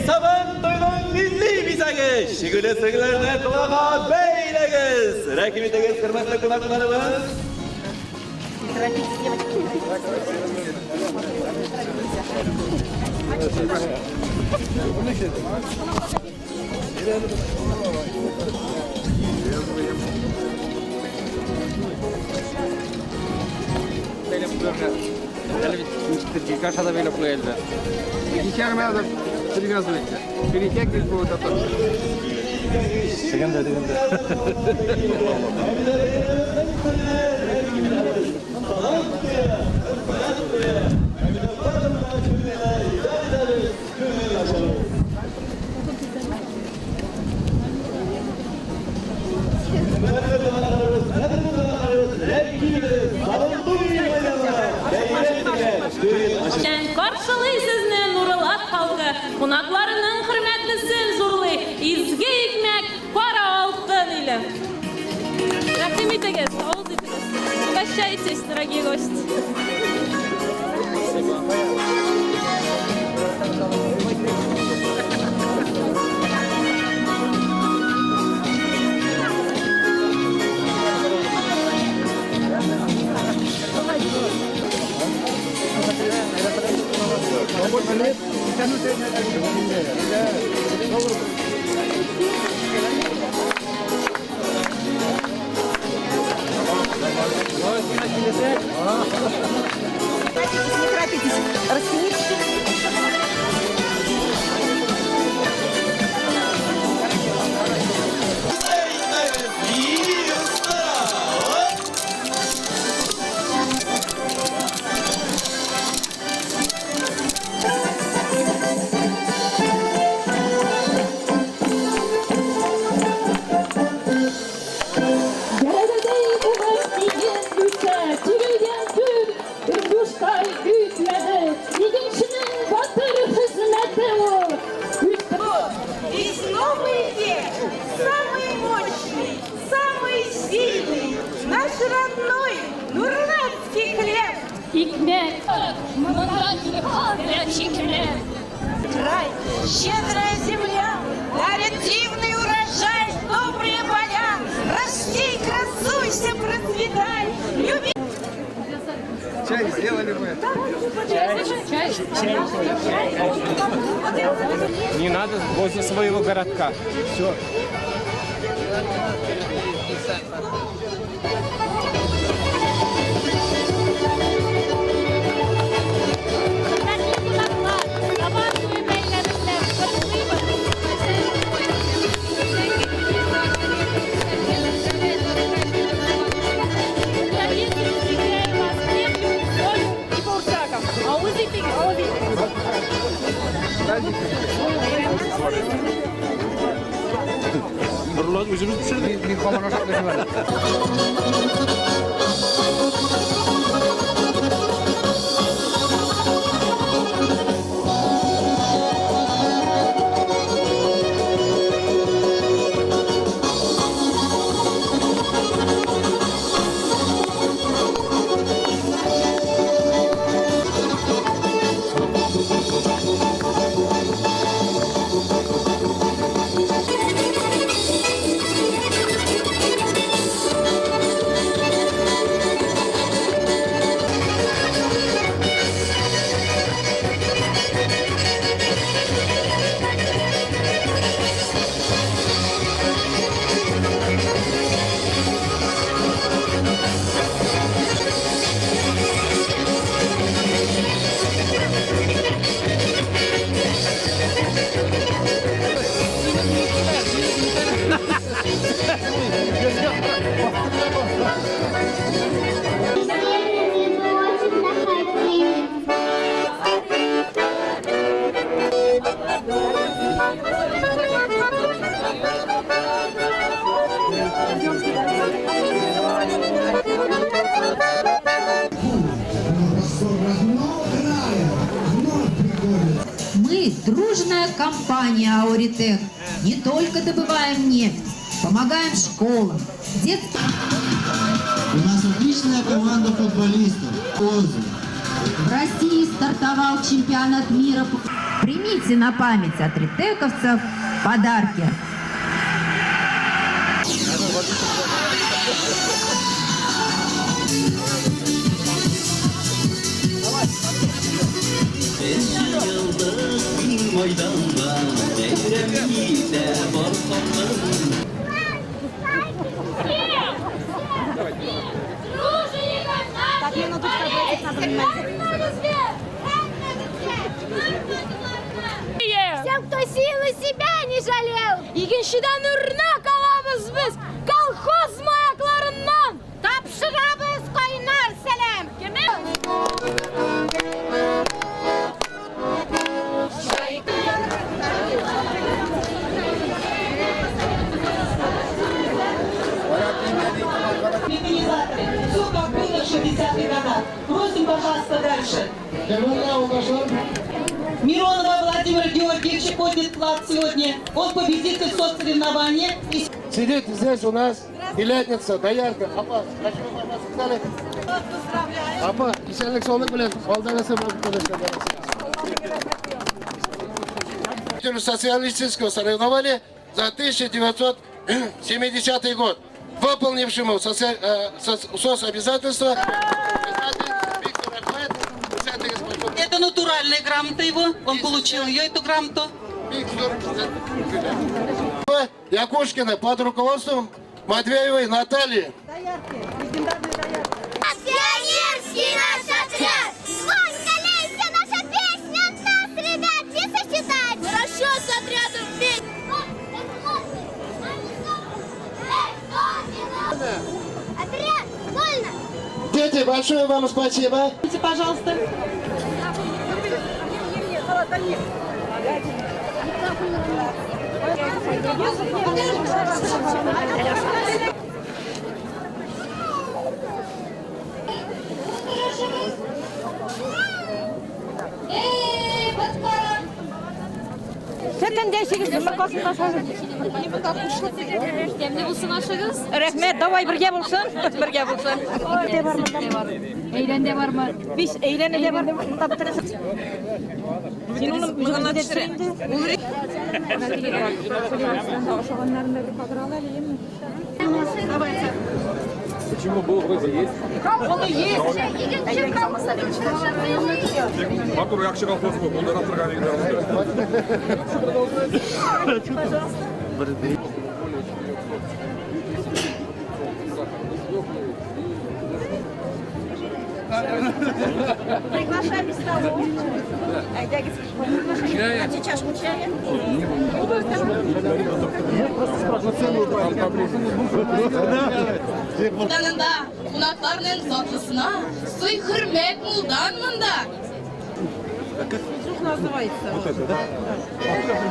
Saban toydan milli bizagiz. Şigüle sıgılarına kulağa beylegiz. Rakibidegi hürmetli konaklarımız. Böyle bir kaşada böyle koyarlar. İki armaya da sürgün sürekli. Bir iki ekmek bu da. Sıkıntı. Karşılay sizni Nurullat halkı, konaklarının hürmetlisin zorluy, izge ekmek para altın ile. Rahim etiniz, ağız etiniz. Угощайтесь, дорогие гости. Не торопитесь, растянитесь. Самый мощный, самый сильный, наш родной нурлатский хлеб. Hikmet, горячий хлеб. Край, щедрая земля, дарит дивный урожай, добрые поля. Расти, красуйся, процветай, люби. Чай сделали мы. Не надо возле своего городка. Все. Nurullat özümüz pişirdik. Bir komana şartlışı var. Мы дружная компания Ауритех. Не только добываем нефть, помогаем школам, детским... У нас отличная команда футболистов. Озы. В России стартовал чемпионат мира. Примите на память от ритековцев подарки. Так, минуточку, надо внимание. Всем, кто силы себя не жалел, игеншиден үрне калабыз біз, колхоз маякларынан тапшырабыз қайнар сәлем. Механизаторы, все как было в 60-х годах. Просим, пожалуйста, дальше. Миронова Владимир Георгиевич поднят вклад сегодня. Он победитель соцсоревнования. Сидит здесь у нас Елятница, Доярка. Апа, хочу вас сказали. Апа, ишенлик солдат bilen балданасы болып социалистического соревнования за 1970 год, выполнившему соцобязательства. Это натуральная грамота его. Он получил ее, эту грамоту. Якушкина под руководством Матвеевой Натальи. Пионерский наш отряд! Сколько лейся наша песня от нас, ребят, не сосчитать! Хорошо с отрядом петь! Отряд, вольно! Дети, большое вам спасибо. Пожалуйста. Темне болсын ашығыз. Рәхмәт, давай бірге болсын. Бірге болсын. Eğlende var mı? Biz eğlenede var. Sen onu müzik edersin. Почему был вроде есть? Onu есть. Батур якшы колхоз бу. Мында ратырган Приглашаем в столовую. Хотите чашку чая? Yanında kulaklarının tatlısına suy hürmet muldanmında.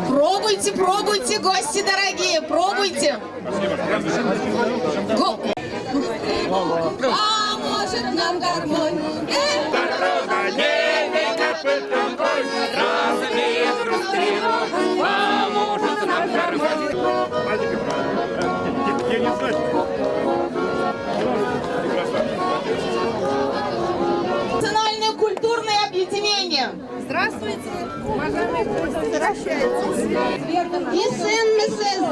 Пробуйте, пробуйте, гости дорогие, пробуйте. А может нам гармонь? Национальное культурное объединение. Здравствуйте, уважаемые гости.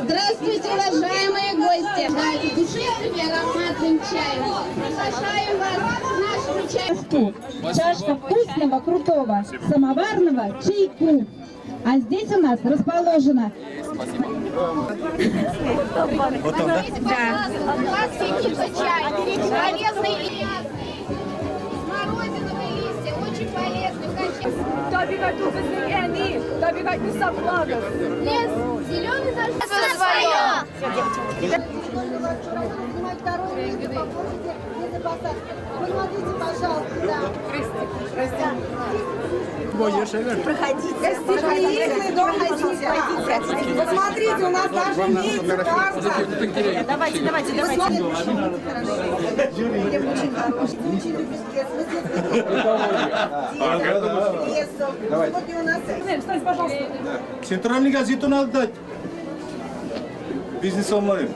Здравствуйте, уважаемые гости! Душистым и ароматным чаем. Приглашаем вас к нашему чаю. Чашка вкусного, крутого, самоварного чайку. А здесь у нас расположено... Классный чай, полезный смородиновые листья, очень полезный. Лес зеленый даже свое. Посмотрите, пожалуйста, да. Проходите. Гостеприимный дом хотите. Посмотрите, у нас даже имеется карта. Давайте. Очень хороший. Очень любишь лес. Сегодня у нас... Встань, пожалуйста. Центральный газету надо дать. Бизнес онлайн.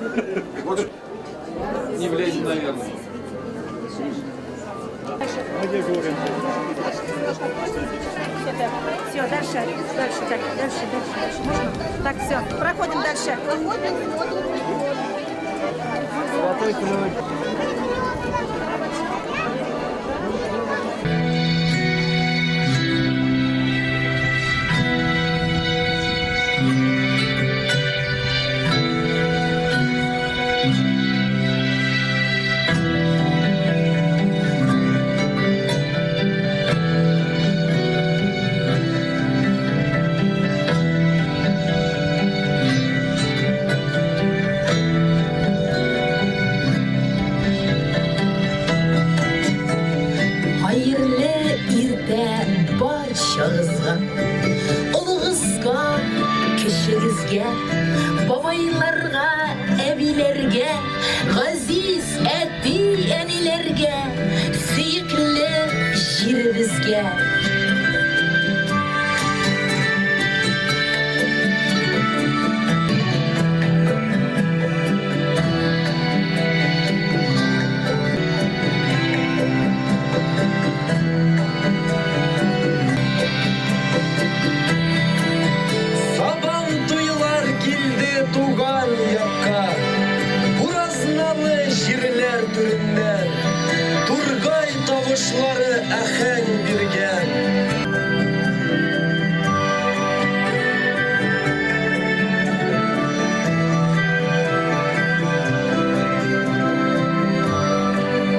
Не влезет, наверное. Все, дальше. Можно? Так, все, проходим дальше. Hayırlı irde barşağızga, ulığızga, kişigizge, babaylarga, evilerge, gaziz etdi enilerge, suyuklu jiribizge. Туған яққа, Буразналы жерлер түрінен, Тургай тавышлары әхәң берген.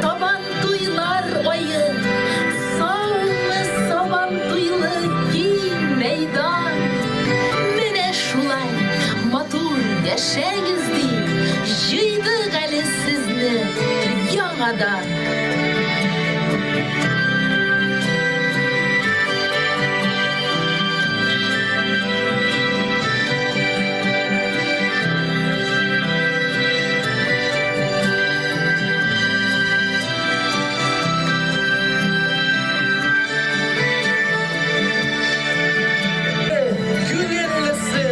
Сабан туйлар ойы, саулы сабан туйлы кең мейдан. Менә шулай матур яшәгезди, җыйдык әле сезне яңадан. Күңеллесе,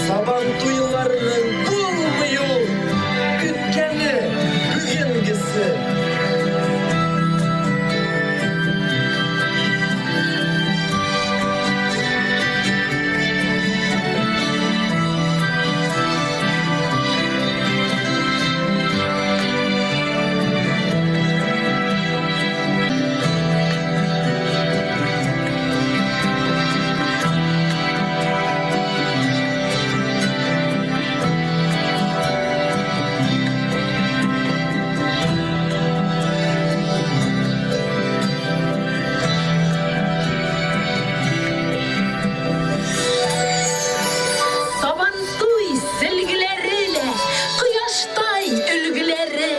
сабан туйларының булмыйы, үткәне, бүгенгесе. Сабантуй сөлгілеріля, құяштай үлгілері.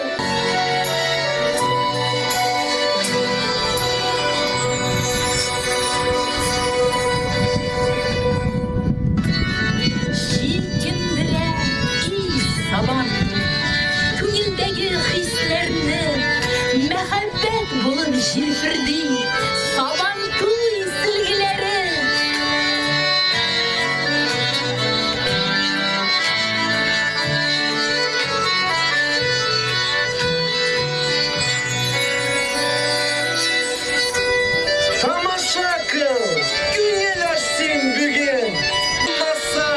Житкендірі үй сабан, көңілдегі хислерні, мәхәббәт болып жирфірді, сабантуй сөлгілері. Тамаша кыл, күңел ашсың бүген. Маса.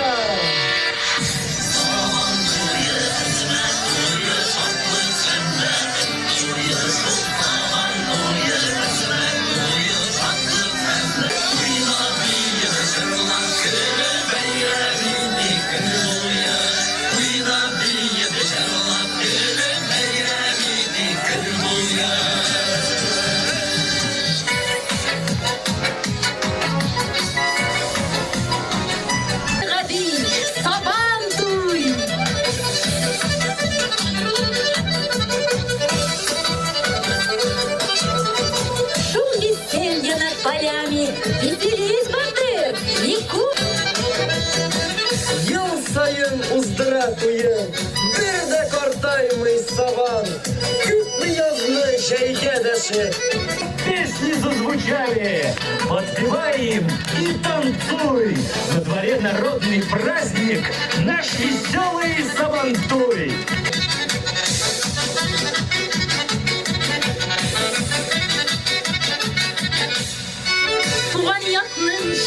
Hadi Сабантуй. Шум веселья над полями, веселись, батыр, лику. Ел сайын уздыра туйын, бір де картаймый сабан, күпні язны жәйге дәші. Песни зазвучали, подпеваем и танцуй. На дворе народный праздник, наш веселый Сабантуй.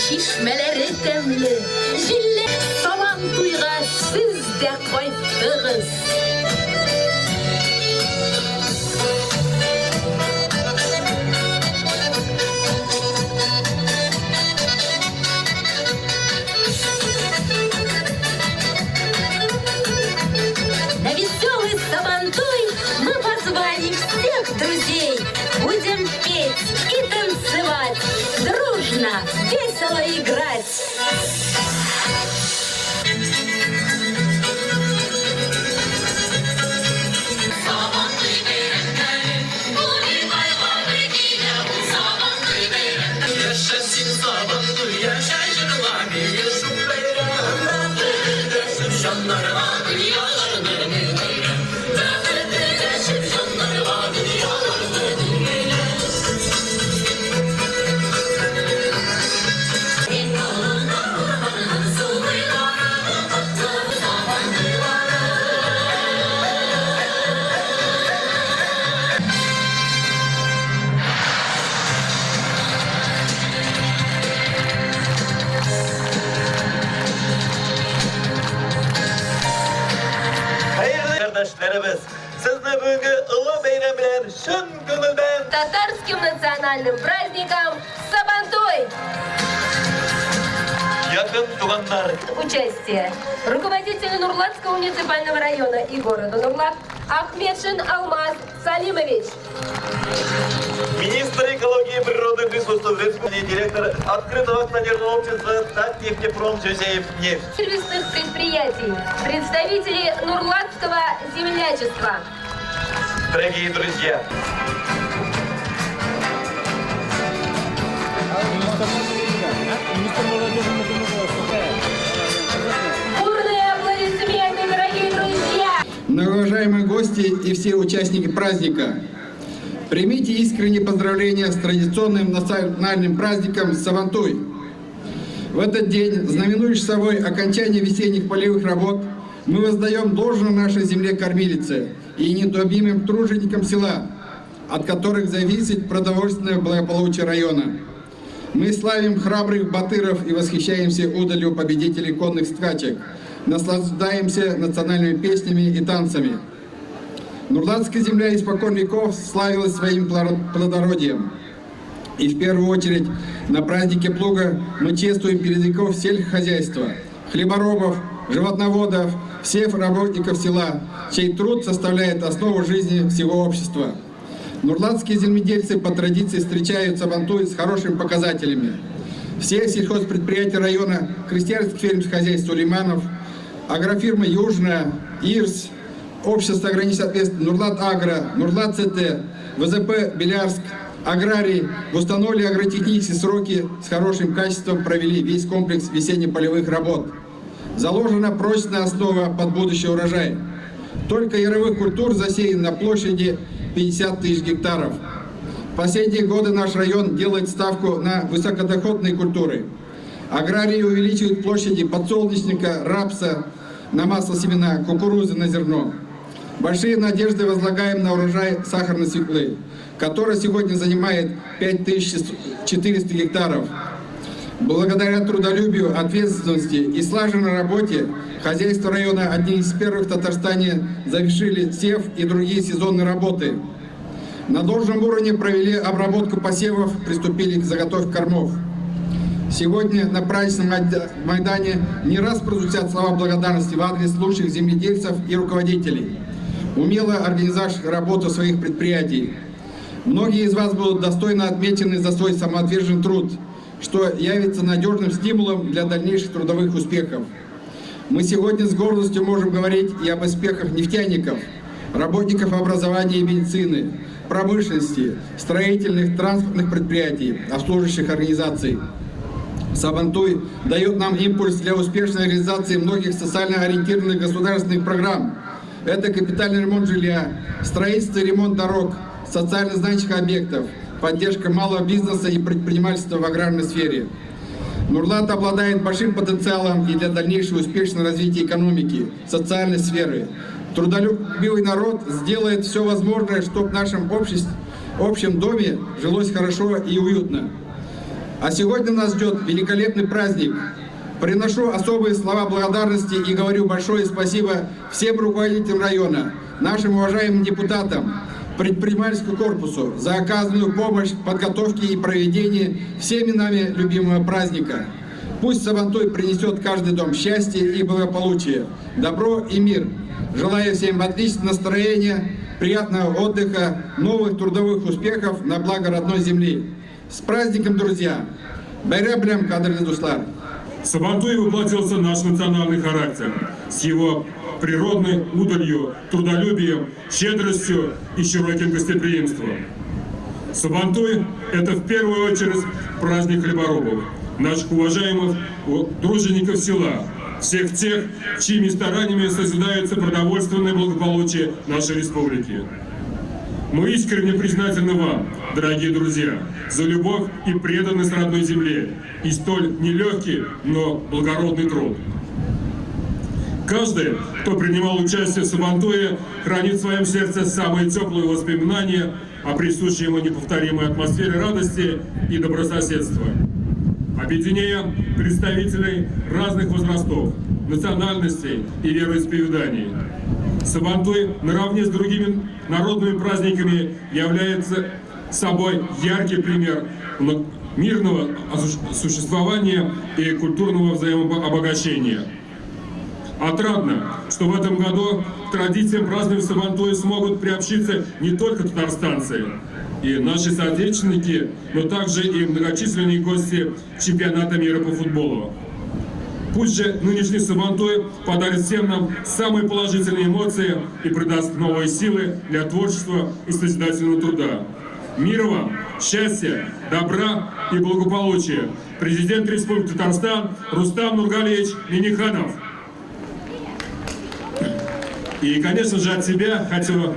Çişmeleri demli, jille Sabantuyga siz de koydunuz. На веселый Сабантуй мы позвали всех друзей. Будем петь и танцевать, дружно, весело играть. Kardeşlerimiz, sizni bugünkü ılı bayram bilen şın gönülden Татарским национальным праздником Сабантуй! yakın tuganlar, Участие. Руководитель Нурлатского муниципального района и города Нурлат Ахмедшин Алмаз Салимович. министр экологии и природных ресурсов Республики, директор открытого акционерного общества «Татнефтепром» Жюзеев нефть. Сервисных предприятий. Представители Нурлатского землячества. Дорогие друзья, Бурные аплодисменты, дорогие друзья! Многоуважаемые гости и все участники праздника, примите искренние поздравления с традиционным национальным праздником Сабантуй. В этот день, знаменующий собой окончание весенних полевых работ, мы воздаем должное нашей земле-кормилице и неутомимым труженикам села, от которых зависит продовольственное благополучие района. Мы славим храбрых батыров и восхищаемся удалью победителей конных скачек, наслаждаемся национальными песнями и танцами. Нурлатская земля испокон веков славилась своим плодородием. И в первую очередь на празднике плуга мы чествуем передовиков сельскохозяйства, хлеборобов, животноводов, всех работников села, чей труд составляет основу жизни всего общества. Нурлатские земледельцы по традиции встречают Сабантуй с хорошими показателями. Все сельхозпредприятия района, крестьянских фермерских хозяйств Сулейманов, агрофирма Южная, ИРС, общество ограниченной ответственности Нурлат Агро, Нурлат ЦТ, ВЗП Белярск, аграрии в установленные агротехнические сроки с хорошим качеством провели весь комплекс весенне-полевых работ. Заложена прочная основа под будущий урожай. Только яровых культур засеян на площади 50 тысяч гектаров. В последние годы наш район делает ставку на высокодоходные культуры. Аграрии увеличивают площади подсолнечника, рапса, на масло семена, кукурузы на зерно. Большие надежды возлагаем на урожай сахарной свеклы, которая сегодня занимает 5400 гектаров. Благодаря трудолюбию, ответственности и слаженной работе хозяйства района одни из первых в Татарстане завершили сев и другие сезонные работы. На должном уровне провели обработку посевов, приступили к заготовке кормов. Сегодня на праздничном Майдане не раз прозвучат слова благодарности в адрес лучших земледельцев и руководителей, умело организовавших работу своих предприятий. Многие из вас будут достойно отмечены за свой самоотверженный труд, что явится надежным стимулом для дальнейших трудовых успехов. Мы сегодня с гордостью можем говорить и об успехах нефтяников, работников образования и медицины, промышленности, строительных, транспортных предприятий, обслуживающих организаций. Сабантуй дает нам импульс для успешной реализации многих социально ориентированных государственных программ. Это капитальный ремонт жилья, строительство и ремонт дорог, социально значимых объектов, поддержка малого бизнеса и предпринимательства в аграрной сфере. Нурлат обладает большим потенциалом и для дальнейшего успешного развития экономики, социальной сферы. Трудолюбивый народ сделает все возможное, чтобы в нашем общем доме жилось хорошо и уютно. А сегодня нас ждет великолепный праздник. Приношу особые слова благодарности и говорю большое спасибо всем руководителям района, нашим уважаемым депутатам, предпринимательскому корпусу за оказанную помощь в подготовке и проведении всеми нами любимого праздника. Пусть Сабантуй принесет в каждый дом счастье и благополучие, добро и мир. Желаю всем отличного настроения, приятного отдыха, новых трудовых успехов на благо родной земли. С праздником, друзья! Байрам билан, кадрлы дуслар! Сабантуй воплотился наш национальный характер с его природной удалью, трудолюбием, щедростью и широким гостеприимством. Сабантуй – это в первую очередь праздник хлеборобов, наших уважаемых тружеников села, всех тех, чьими стараниями созидается продовольственное благополучие нашей республики. Мы искренне признательны вам, дорогие друзья, за любовь и преданность родной земле и столь нелегкий, но благородный труд. Каждый, кто принимал участие в Сабантуе, хранит в своем сердце самые теплые воспоминания о присущей ему неповторимой атмосфере радости и добрососедства. Объединяя представителей разных возрастов, национальностей и вероисповеданий, Сабантуй наравне с другими народными праздниками является собой яркий пример мирного существования и культурного взаимообогащения. Отрадно, что в этом году к традициям празднования Сабантуя смогут приобщиться не только татарстанцы и наши соотечественники, но также и многочисленные гости чемпионата мира по футболу. Пусть же нынешний Сабантуй подарит всем нам самые положительные эмоции и придаст новые силы для творчества и созидательного труда. Мира вам, счастья, добра и благополучия. Президент Республики Татарстан Рустам Нургалиевич Минниханов. И, конечно же, от себя хочу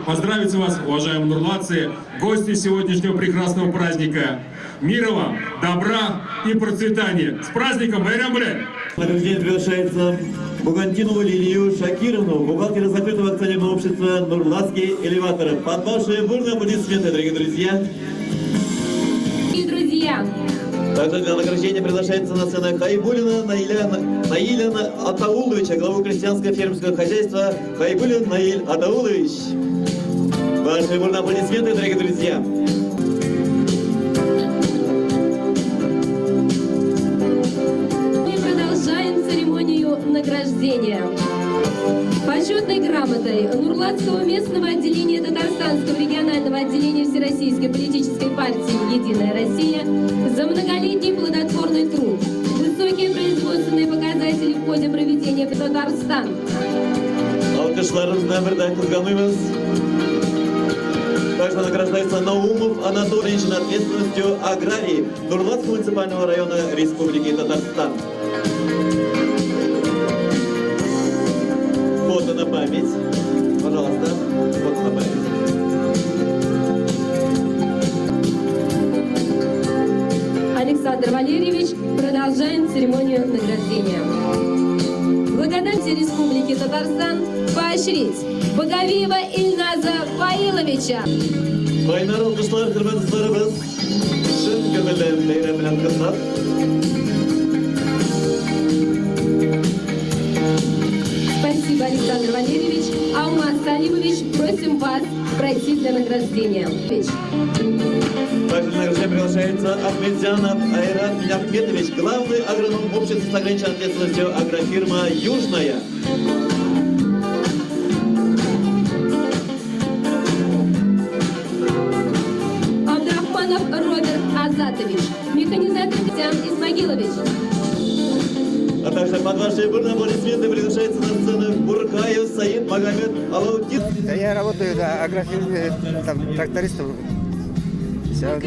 поздравить вас, уважаемые нурлатцы, гости сегодняшнего прекрасного праздника. Мира вам, добра и процветания. С праздником, Байрам билан! Награждение приглашается Бугантинову Лилию Шакировну, бухгалтера закрытого акционерного общества «Нурлатские элеваторы». Под ваши бурные аплодисменты, дорогие друзья. И друзья, Также для награждения приглашается на сцену Хайбулина Наиля Атауловича, главу крестьянского фермерского хозяйства. Хайбулин Наиль Атаулович. Ваши бурные аплодисменты, дорогие друзья. мы продолжаем церемонию награждения. Почетной грамотой Нурлатского местного отделения Татарстанского регионального отделения Всероссийской политической партии «Единая Россия» за многолетний плодотворный труд, высокие производственные показатели в ходе проведения Татарстан. Алкышларымыздан бірді кызгануймыз. Также награждается Наумов Анатолий ответственностью аграрии Нурлатского муниципального района Республики Татарстан. Фото на память. Пожалуйста, фото на память. Александр Валерьевич, продолжаем церемонию награждения. Благодарность Республики Татарстан поощрить Багавиева Ильназа Фаиловича. Байнар алкышлар, кырмызыларыбыз. Шын көңілден бейрам белән кызлап. Спасибо, Александр Валерьевич. Алмаз Салимович, просим вас пройти для награждения. Также на награждение приглашается Ахмедзянов Айрат Ахметович, главный агроном общества с ограниченной ответственностью агрофирма «Южная». Абдрахманов Роберт Азатович, механизатор Тян Исмагилович. А также под ваши бурные аплодисменты приглашается на сцену Буркаев Саид Магомед Алаудин. Я работаю на агрофирме, там, трактористом. Все.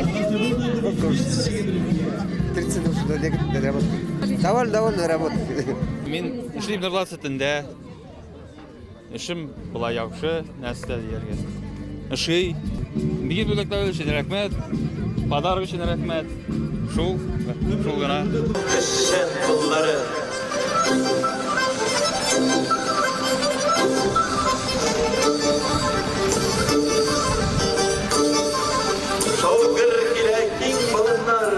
30 лет работаю. Довольно работаю. Мен эшлим Нурлатсы төндә. Эшем була яхшы, нәрсә дияргә. Эши. Бигә бүләкләр өчен рәхмәт. Подарок өчен рәхмәт. Шул гына. Эшен куллары. Шаугыр килә киң балыннар.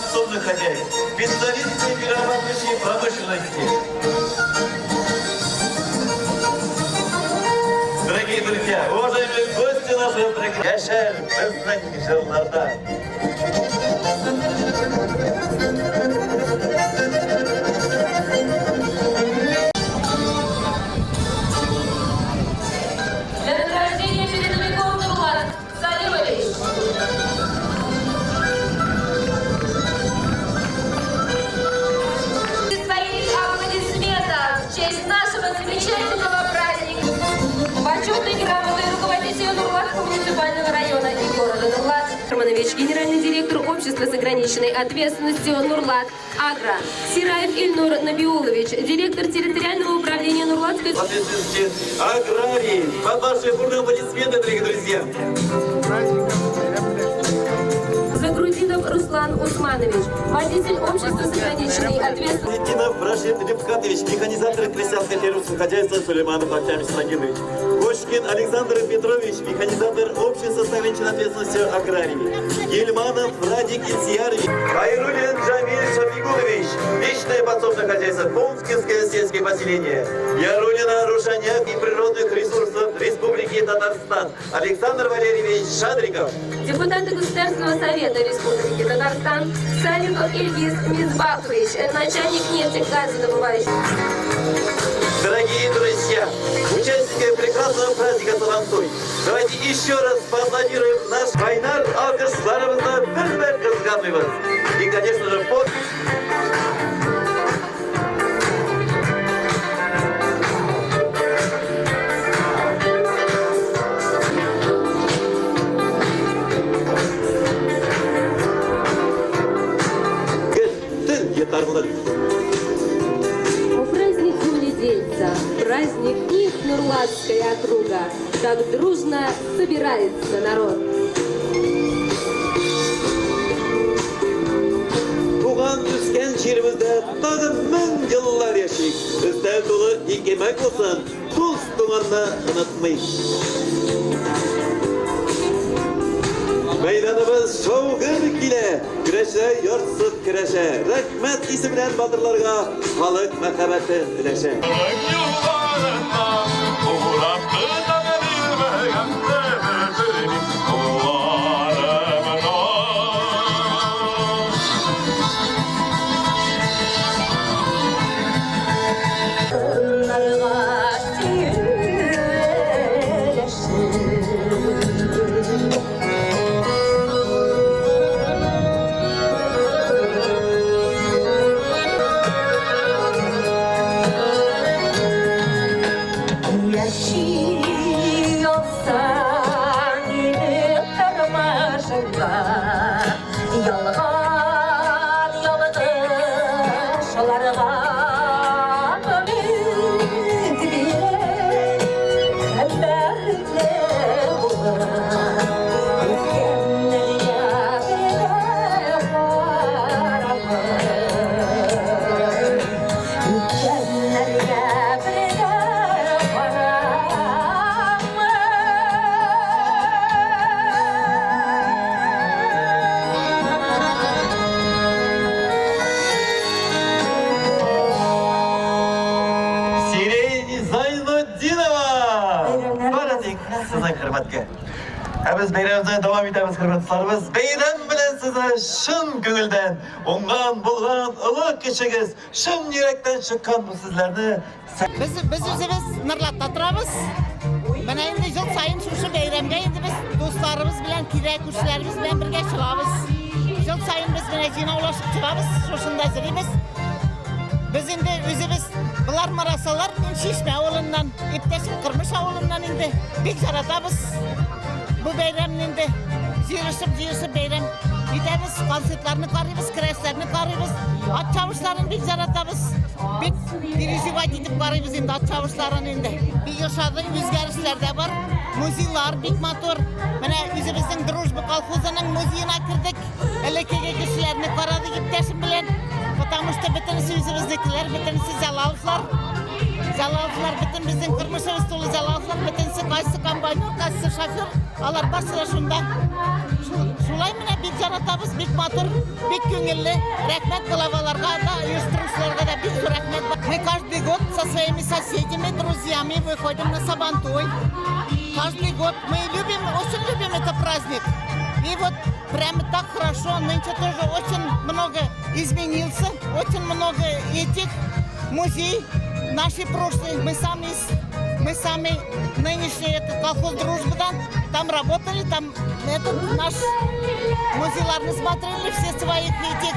подсобных хозяев, представителей перерабатывающей промышленности. Дорогие друзья, уважаемые гости нашего проекта, Яшар, беззнательный Желнарда. Для награждения передовиков Нурлат Салимович. Своих аплодисментов в честь нашего замечательного праздника. Почетной грамотой руководителя Нурлатского муниципального района и города Нурлат Романович, генеральный директор общества с ограниченной ответственностью Нурлат Агро, Сираев Ильнур Набиулович, директор территориального управления Нурлатской... Ответственности аграрии. Под ваши бурные аплодисменты, дорогие друзья. Загрудинов Руслан Усманович, водитель общества с ограниченной ответственностью. Тинов Рашид Рифкатович, механизатор крестьянско-фермерского хозяйства Сулейманов Артемий Слагинович. Кошкин Александр Петрович, механизатор общества с ограниченной ответственностью аграрии. Ельманов Радик Ильсиярович. Хайрулин Джамиль Шафигулович, личное подсобное хозяйство, Полскинское сельское поселение. Ярулина Рушаняк и природных ресурсов Республики Татарстан. Александр Валерьевич Шадриков. Депутаты Государственного совета Республики Татарстан Саликов Ильгиз Мизбахович, начальник нефтегазодобывающего. Дорогие друзья, участники прекрасного праздника Сабантуй, давайте еще раз поаплодируем наш Байнар алкышларымызды бір-бір кызганыбыз. И, конечно же, под... Праздник земледельца, праздник их Нурлатская округа, так дружно собирается народ. Туған өскен жерімізде тағы мың жыллар яшик. Біздер толы егемек болсын, туыс туғанны ұнатмайық. Meydanımız şovgır kile, güreşe yortsuz güreşe, rahmet isimlen batırlarga, halık mekabetin üleşe. Biz beyramımıza devam ederiz hürmetlerimiz. Beyram bilen size şın gönülden, ondan bulgan ılık kişiyiz, şın yürekten çıkan bu sizlerni. Biz özümüz Nurlat'ta turabız. Mana endi yıl sayın şu beyramga endi biz dostlarımız bilen, kirek kuşlarımız bilen birge çıkabız. Yıl sayın biz mana jina ulaşıp çıkabız, şoşunda izleyimiz. Biz endi özümüz bular marasalar Şişme avulundan, İpteşik Kırmış avulundan endi bek jaratabız. Bu beyramında yürüsüp beyram gideriz, konsertlerini karıyız, kreşlerini karıyız, at çavuşlarını bir yaratırız. Bir rizivat edip karıyız indi at çavuşlarını indi. Bir yaşadığın yüzgarışlar da var, müziğler, big motor. Mana yüzümüzün Drujba kolxozunun müziğine girdik. Elekege kişilerini karadık ipteşim bilen. Потому что bütünüsü yüzümüzdekiler, bütünüsü Zalalflar. Жалаушылар бүтін біздің кырмышыбыз толы жалаушылар бүтінсі қайсы комбайнер, қайсы шофер, алар барсыра шунда. Шулай міне бик жаратабыз, бик матур, бик көңілі. Рахмет главаларға да, ұйыштырушыларға да бик рахмет. Мы каждый год со своими соседями, друзьями выходим на Сабантуй. Каждый год мы любим, очень любим этот праздник. И вот прямо так хорошо, нынче тоже очень много изменился, очень много этих музей, наши прошлые, мы сами нынешний этот колхоз Дружбадан, там работали, там этот наш музейларны смотрели, все своих этих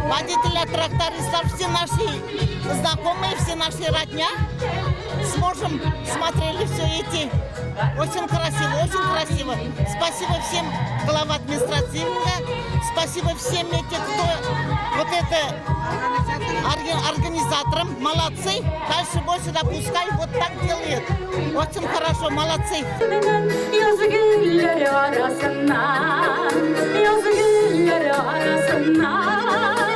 водителей, трактористов, все наши знакомые, все наши родня, с мужем смотрели все эти. Очень красиво, очень красиво. Спасибо всем глава административного, спасибо всем этим, кто вот это организаторам, молодцы. Дальше больше допускай, вот так делает. Очень хорошо, молодцы. Yazı gülleri arasından, yazı gülleri arasından,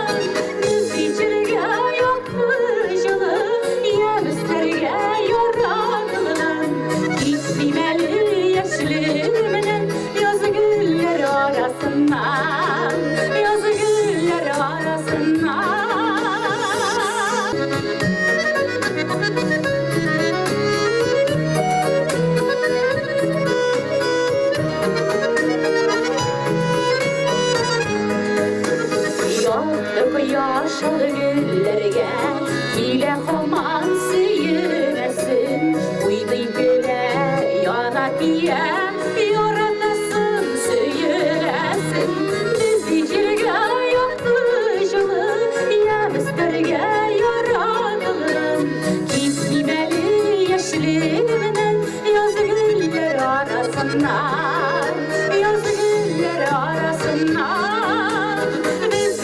müzicilge yokmuşulu, yemüstürge yoranılın, gitmemeli yaşlımının, yazı gülleri arasından, yazı gülleri arasından. Yoldık yaşalı güllerge, ile koman sıyırasın, uydu güle yanak diye, yoradasın sıyırasın, düzicilge yokmuşulu, yemüstürge yoranılın, gitmemeli yaşlımının, yazı güller arasından, yazı güller arasından.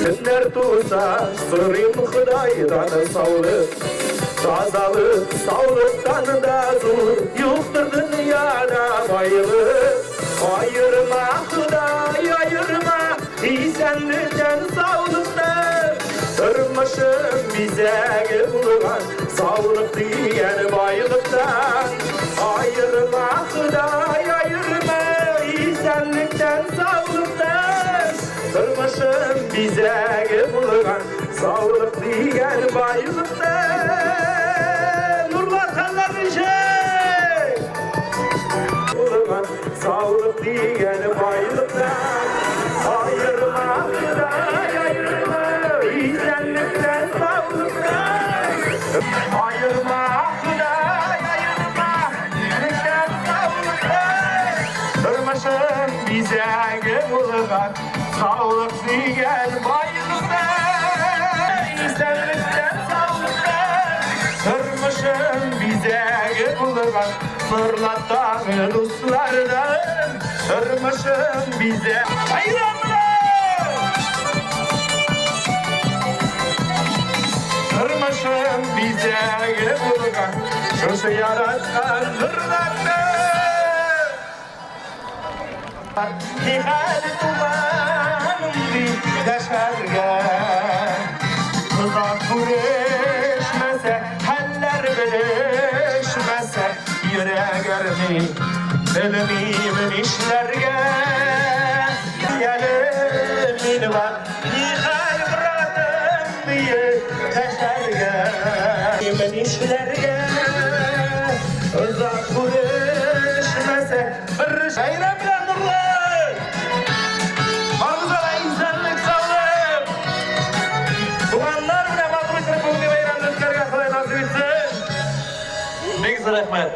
Günler tuza sırrım Hudaydan sağlık, tazalık, sağlıktan da zor, yoktur dünyada bayılık. Ayırma Huday ayırma, iyisenlikten sağlıktan, sırmışım bize gülüğen, sağlık diyen bayılıktan. Ayırma Huday ayırma, iyisenlikten sağlıktan, sırmışım bize gülüğen, sağlık diyen bayılıktan. Nurvatanlar şey gülüğen, sağlık diyen bayılıktan. Ayırma Huday ayırma, iyisenlikten sağlıktan. Ayırma Huday ayırma, iyisenlikten sağlıktan. Sırmışım bize gülüğen, sağlık diyen bayılıktan. İyisenlikten sağlıktan, sırmışım bize gülüğen, fırlattan Ruslardan, sırmışım bize. Hayranlar! Sırmışım bize gülüğen, şu yaratkan hırlattan. Nihal tumanım bir deşergen, uzak görüşmese, haller bilişmese, yüreğermi bilmiyim işlerge. Yelimin var, nihal bırakım bir deşergen, bilmiyim işlerge. Uzak görüşmese, bir şeyle bilen nurlar. Ağzına insanlık sağlık. Dumanlar bile mazlumları bugün bayramlıklarga Xudoy nasip etsin. Bek zo'r rahmat.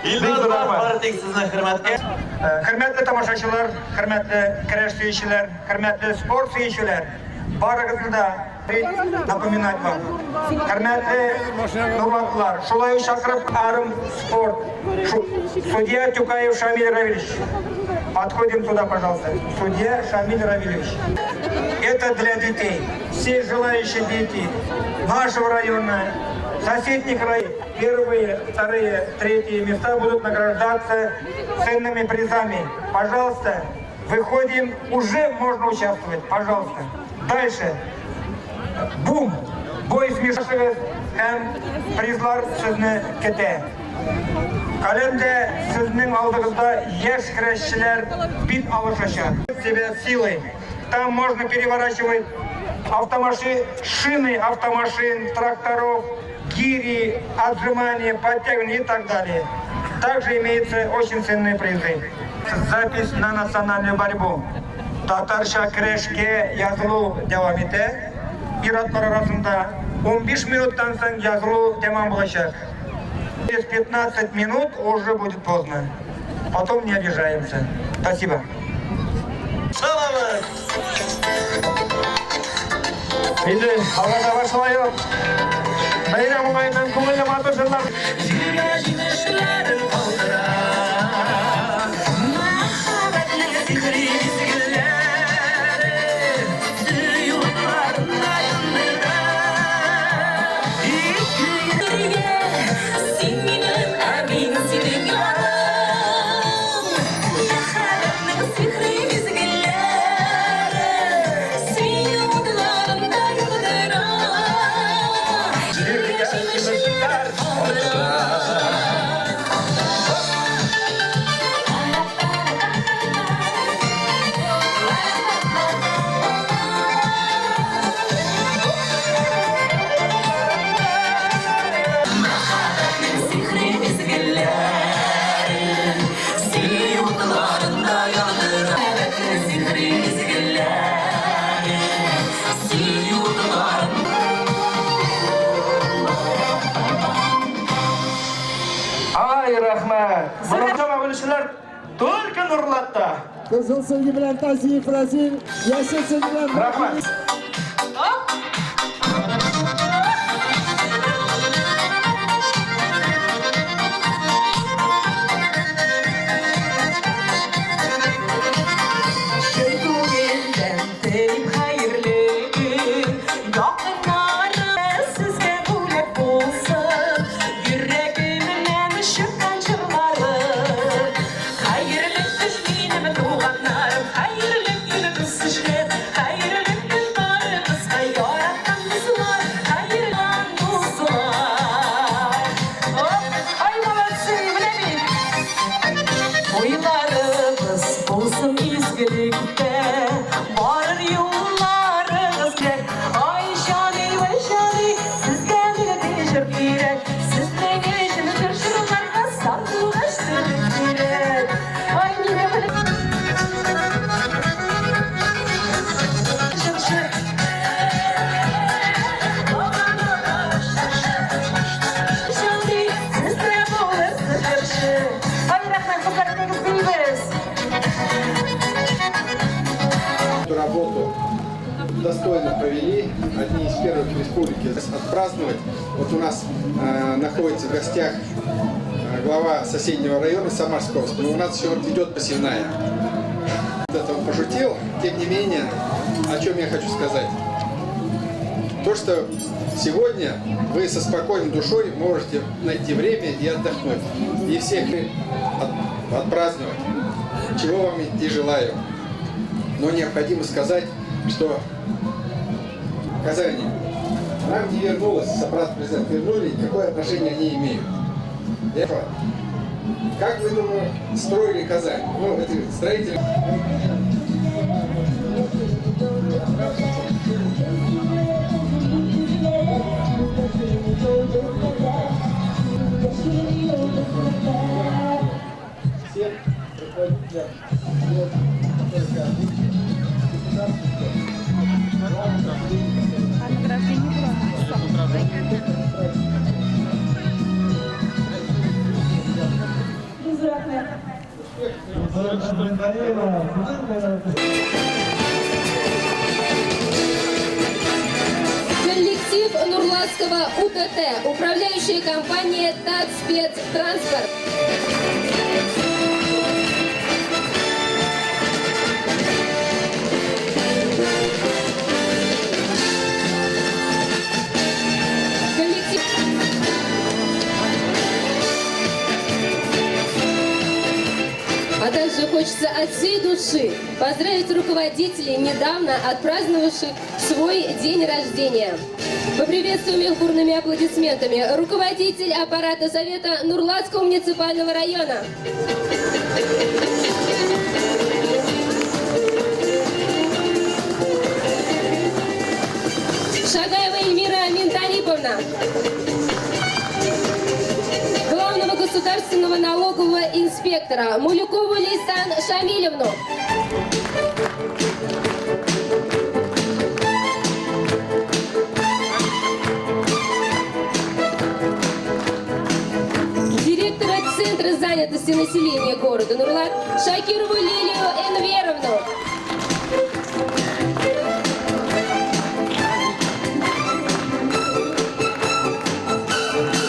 Ilg'or Partiya sizni hurmatga. Hürmetli tamaşaçılar, hürmetli kreş seyirciler, hürmetli spor seyirciler, barınızı da напоминать вам. Hürmetli Nurvatlılar, şulayı şakırıp arım spor. Судья Тюкаев Шамиль Равильевич. Подходим туда, пожалуйста. Судья Шамиль Равильевич. Это для детей. Все желающие дети нашего района, соседних районов, первые, вторые, третьи места будут награждаться ценными призами. Пожалуйста, выходим, уже можно участвовать. Пожалуйста. Дальше. Бум. Бой смешивает призлар сізні кете. Калемде сіздің алдығызда еш крещілер бит алышаша. Себя силой. Там можно переворачивать шины автомашин, тракторов, гири, отжимания, подтягивания и так далее. Также имеются очень ценные призы. Запись на национальную борьбу. Татарша крешке yazылу devam ете. Пиратлар арасында 15 минуттан соң yazылу демам болашак. Через 15 минут уже будет поздно. Потом не обижаемся. Спасибо. Şimdi havada başlıyor. Bayram olayından kumuyla matuşlar. Только Нурлатта. Kızıl sevgi bilen Taziye Brazil, yeşil sevgi bilen Rahmat. Работу достойно провели, одни из первых в республике отпраздновать. Вот у нас находится в гостях глава соседнего района Самарского, но у нас еще вот идет посевная. Это он пошутил, тем не менее, о чем я хочу сказать. То, что сегодня вы со спокойной душой можете найти время и отдохнуть, и всех отпраздновать, чего вам и желаю. Но необходимо сказать, что Казань нам не вернулась, собрат президент вернули, никакое отношение они имеют. Как вы, думаю, строили Казань? Ну, это строители... Всем руководителям Коллектив Нурлатского УТТ, управляющая компания «Татспецтранспорт». А также хочется от всей души души поздравить руководителей, недавно отпраздновавших свой день рождения. Поприветствуем их бурными аплодисментами. Руководитель аппарата Совета Нурлатского муниципального района. Шагаева Эльмира Минталиповна. Главного государственного налогового инспектора Мулюкову Лейсан Шамилевну. Директора Центра занятости населения города Нурлат Шакирову Лилию Энверовну.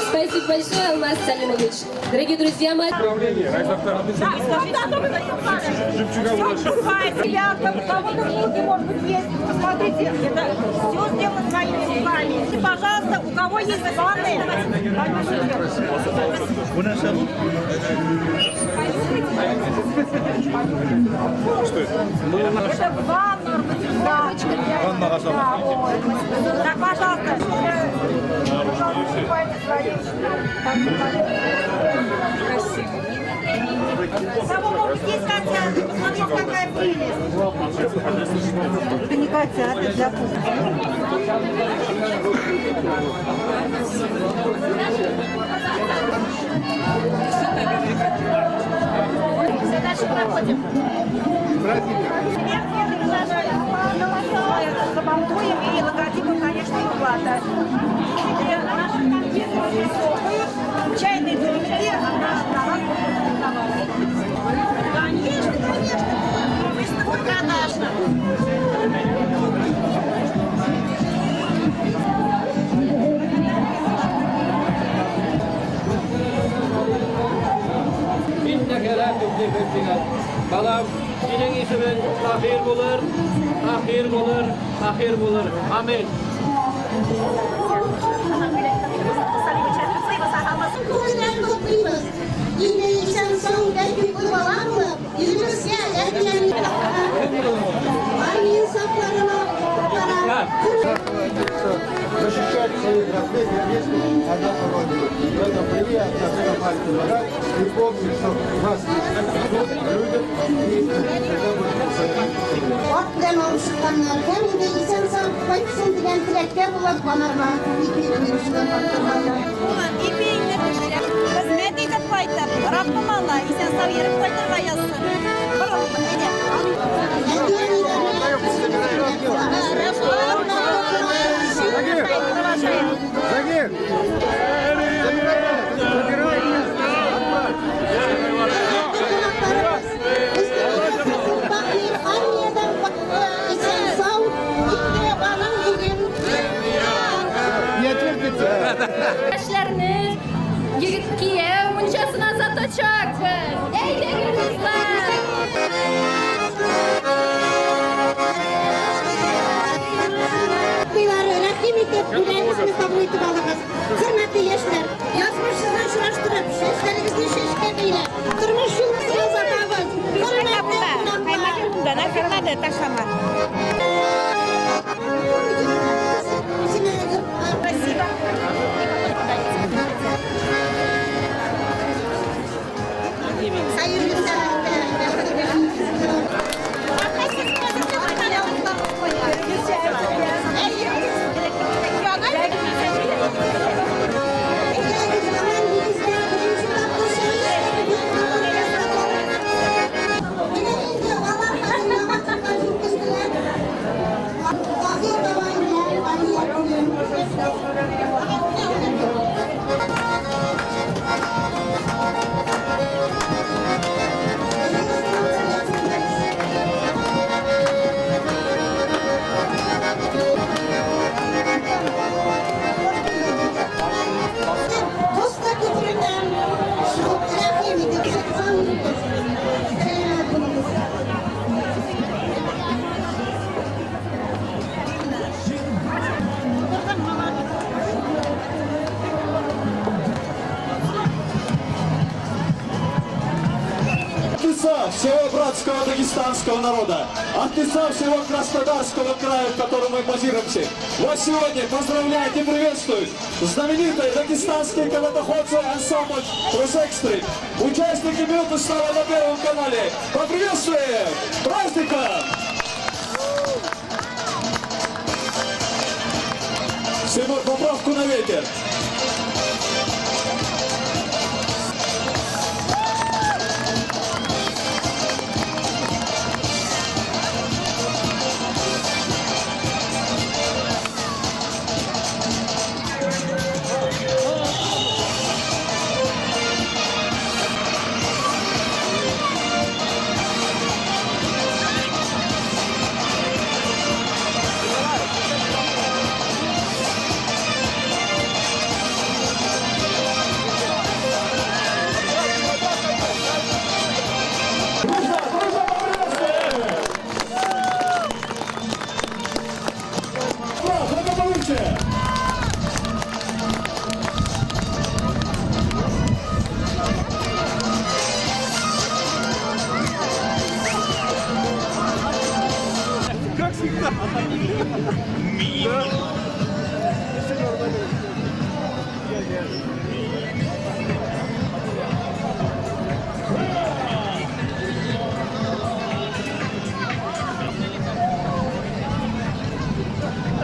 Спасибо большое, Алмаз Салимович. Дорогие друзья, мы... Посмотрите, это все сделано своими руками. И, пожалуйста, у кого есть планы? Что это? Это ванна. Так, пожалуйста. Кого могут здесь котят? Смотрите, какая прелесть. Это не котят, это для кухни. Дальше проходим. Забалтуем и логотипом, конечно, уклада. Наши конфеты рисовые, чайные домики, а наши товар Конечно, конечно. Выставка продажна. Balam, senin ismin ahir bulur, ahir bulur, ahir bulur. Amin. Защищать своих родных и близких одна Родину. Это приятно, когда пальцы богат. И помни, что вас любят и всегда будут советовать. Ot bilan oluşganlarga menda isen sağlık qaytsin degan tilakka bular qonarma. İpek yurishdan İpekni xizmat etib qaytib, Rabbim Allah isen sağ yerib qaytarga yazsin. Загир! Yaşlarınız yigitkiye munchasini sotacakmiz. Ey qizlar! Bilaringizni qabul etib olamiz. Hurmatli yoshlar, yozmishingizni ushlashtirib, ishlaringizni shishlaydilar. Turmush yo'lingizga uzatamiz. Bundan agarladi tashlama. Спасибо. всего братского дагестанского народа, от лица всего Краснодарского края, в котором мы базируемся, вас сегодня поздравляет и приветствует знаменитый дагестанский канатоходцы ансамбль «Трусекстрик», участники минуты славы на Первом канале. Поприветствуем! Праздником! Всему поправку на ветер.